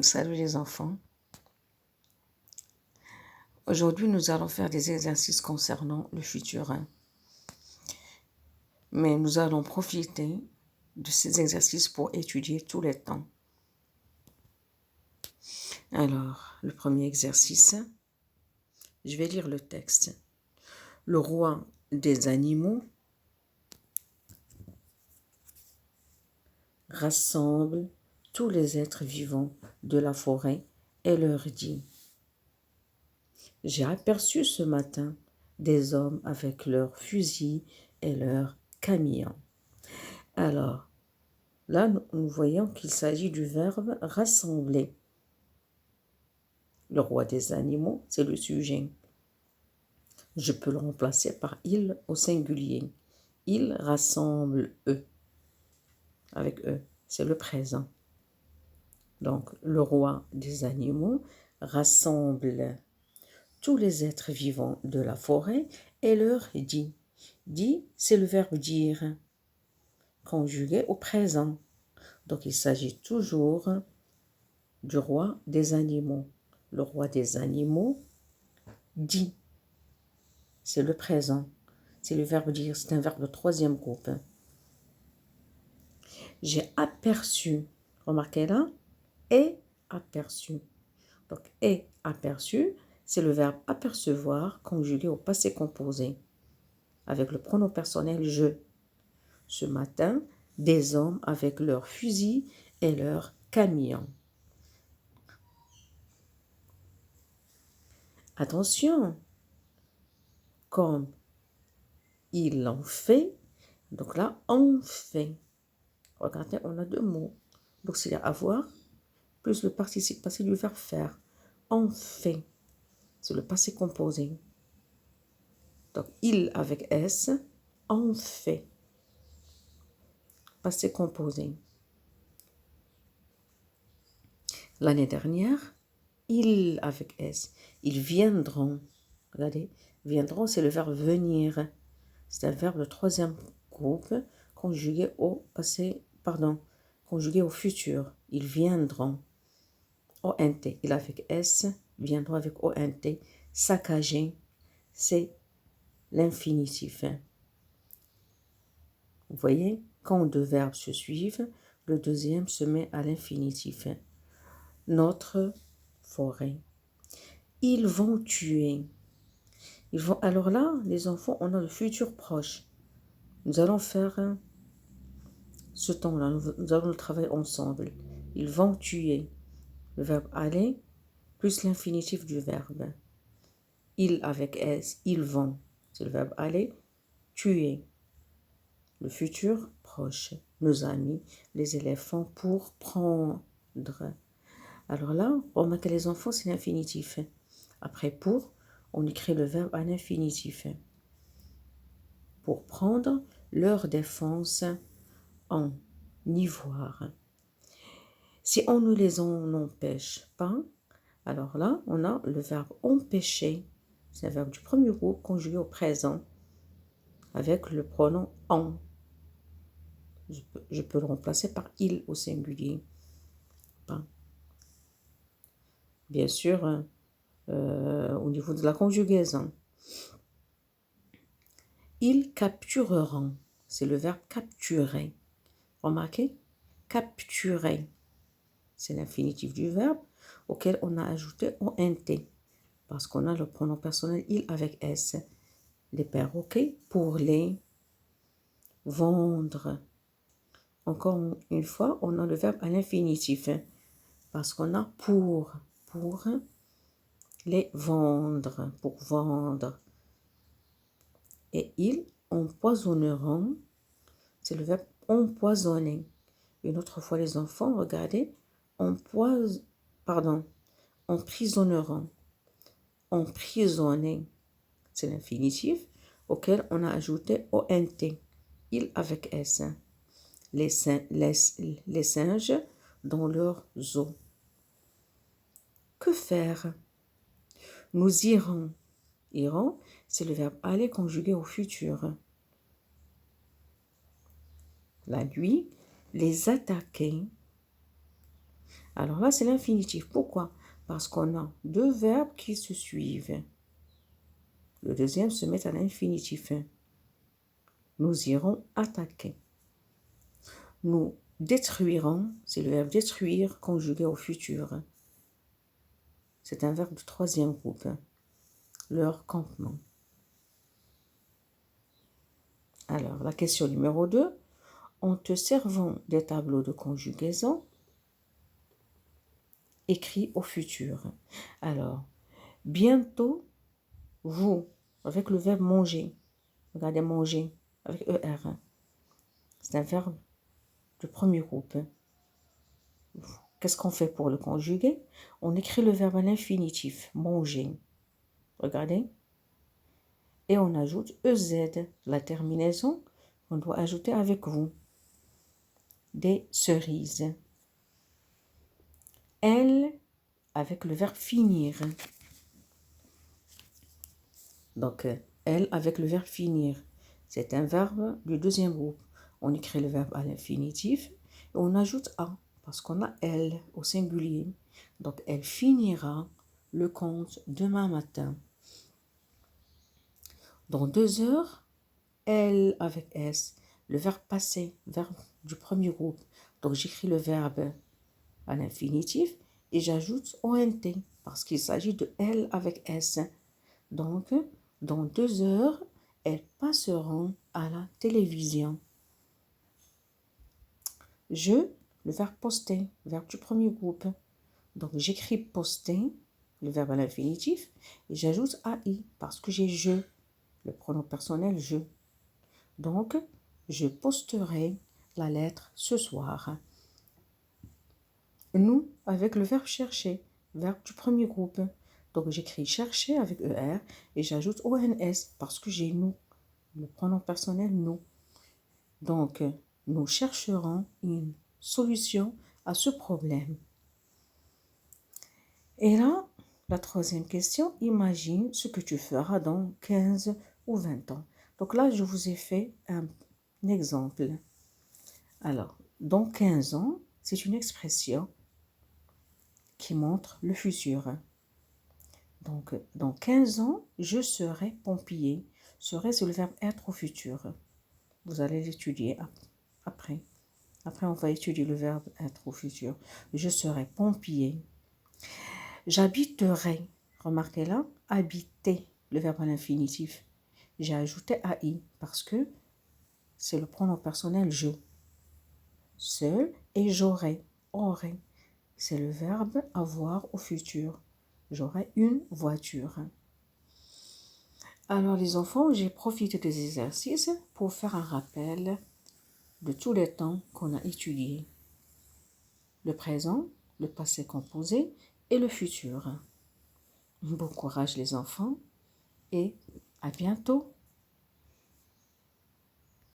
Salut les enfants. Aujourd'hui, nous allons faire des exercices concernant le futur. Mais nous allons profiter de ces exercices pour étudier tous les temps. Alors, le premier exercice, je vais lire le texte. Le roi des animaux rassemble tous les êtres vivants de la forêt et leur dit: j'ai aperçu ce matin des hommes avec leurs fusils et leurs camions. Alors, là, nous voyons qu'il s'agit du verbe rassembler. Le roi des animaux, c'est le sujet. Je peux le remplacer par il au singulier. Il rassemble eux. Avec eux, c'est le présent. Donc, le roi des animaux rassemble tous les êtres vivants de la forêt et leur dit. Dit, c'est le verbe dire, conjugué au présent. Donc, il s'agit toujours du roi des animaux. Le roi des animaux dit. C'est le présent. C'est le verbe dire. C'est un verbe de troisième groupe. J'ai aperçu. Remarquez là. Et aperçu. Donc, et aperçu, c'est le verbe apercevoir conjugué au passé composé avec le pronom personnel je. Ce matin, des hommes avec leurs fusils et leurs camions. Attention, comme ils l'ont fait, donc là, on fait. Regardez, on a deux mots. Donc, c'est avoir plus le participe passé du verbe faire. On fait. C'est le passé composé. Donc, il avec S, on fait. Passé composé. L'année dernière, ils avec S. Ils viendront. Regardez, viendront, c'est le verbe venir. C'est un verbe de troisième groupe conjugué au passé, conjugué au futur. Ils viendront. ONT, il avec S, viendront avec ONT. Saccager, c'est l'infinitif. Vous voyez, quand deux verbes se suivent, le deuxième se met à l'infinitif. Notre forêt. Ils vont tuer. Alors là, les enfants, on a le futur proche. Nous allons faire ce temps-là, nous allons le travailler ensemble. Ils vont tuer. Le verbe aller plus l'infinitif du verbe. Ils avec S, ils vont. C'est le verbe aller. Tuer. Le futur proche. Nos amis, les éléphants pour prendre. Alors là, remarquez les enfants, c'est l'infinitif. Après pour, on écrit le verbe à l'infinitif. Pour prendre leur défense en ivoire. Si on ne les en empêche pas, alors là, on a le verbe empêcher. C'est un verbe du premier groupe conjugué au présent avec le pronom en. Je peux le remplacer par il au singulier. Pas. Bien sûr, au niveau de la conjugaison. Ils captureront. C'est le verbe capturer. Remarquez, capturer. C'est l'infinitif du verbe auquel on a ajouté ONT. Parce qu'on a le pronom personnel il avec S. Les perroquets pour les vendre. Encore une fois, on a le verbe à l'infinitif. Parce qu'on a pour les vendre, pour vendre. Et ils empoisonneront, c'est le verbe empoisonner. Une autre fois, les enfants, regardez, emprisonneront. Emprisonner, c'est l'infinitif auquel on a ajouté ONT. Il avec S. Les singes dans leurs os. Que faire? Nous irons. Irons, c'est le verbe aller conjugué au futur. La nuit, les attaquer Alors là, c'est l'infinitif. Pourquoi? Parce qu'on a deux verbes qui se suivent. Le deuxième se met à l'infinitif. Nous irons attaquer. Nous détruirons, c'est le verbe détruire conjugué au futur. C'est un verbe du troisième groupe. Leur campement. Alors, la question numéro 2. En te servant des tableaux de conjugaison, écrit au futur. Alors, bientôt, vous, avec le verbe manger. Regardez, manger, avec ER. C'est un verbe du premier groupe. Qu'est-ce qu'on fait pour le conjuguer? On écrit le verbe à l'infinitif, manger. Regardez. Et on ajoute EZ, la terminaison qu'on doit ajouter avec vous. Des cerises. Elle, avec le verbe finir. Donc, elle avec le verbe finir. C'est un verbe du deuxième groupe. On écrit le verbe à l'infinitif et on ajoute A parce qu'on a elle au singulier. Donc, elle finira le conte demain matin. Dans 2 heures, elle avec S. Le verbe passé, verbe du premier groupe. Donc, j'écris le verbe à l'infinitif et j'ajoute ONT parce qu'il s'agit de elle avec S. Donc, dans 2 heures, elles passeront à la télévision. Je, le verbe poster, verbe du premier groupe. Donc, j'écris poster, le verbe à l'infinitif, et j'ajoute AI parce que j'ai je, le pronom personnel je. Donc, je posterai la lettre ce soir. Nous, avec le verbe chercher, verbe du premier groupe. Donc, j'écris chercher avec ER et j'ajoute ONS parce que j'ai nous, le pronom personnel nous. Donc, nous chercherons une solution à ce problème. Et là, la troisième question, imagine ce que tu feras dans 15 ou 20 ans. Donc là, je vous ai fait un exemple. Alors, dans 15 ans, c'est une expression qui montre le futur. Donc, dans 15 ans, je serai pompier. Serai, c'est le verbe être au futur. Vous allez l'étudier après. Après, on va étudier le verbe être au futur. Je serai pompier. J'habiterai. Remarquez là, habiter, le verbe à l'infinitif. J'ai ajouté AI parce que c'est le pronom personnel je. Seul et j'aurai. Aurai. C'est le verbe avoir au futur. J'aurai une voiture. Alors les enfants, j'ai profité des exercices pour faire un rappel de tous les temps qu'on a étudiés. Le présent, le passé composé et le futur. Bon courage les enfants et à bientôt.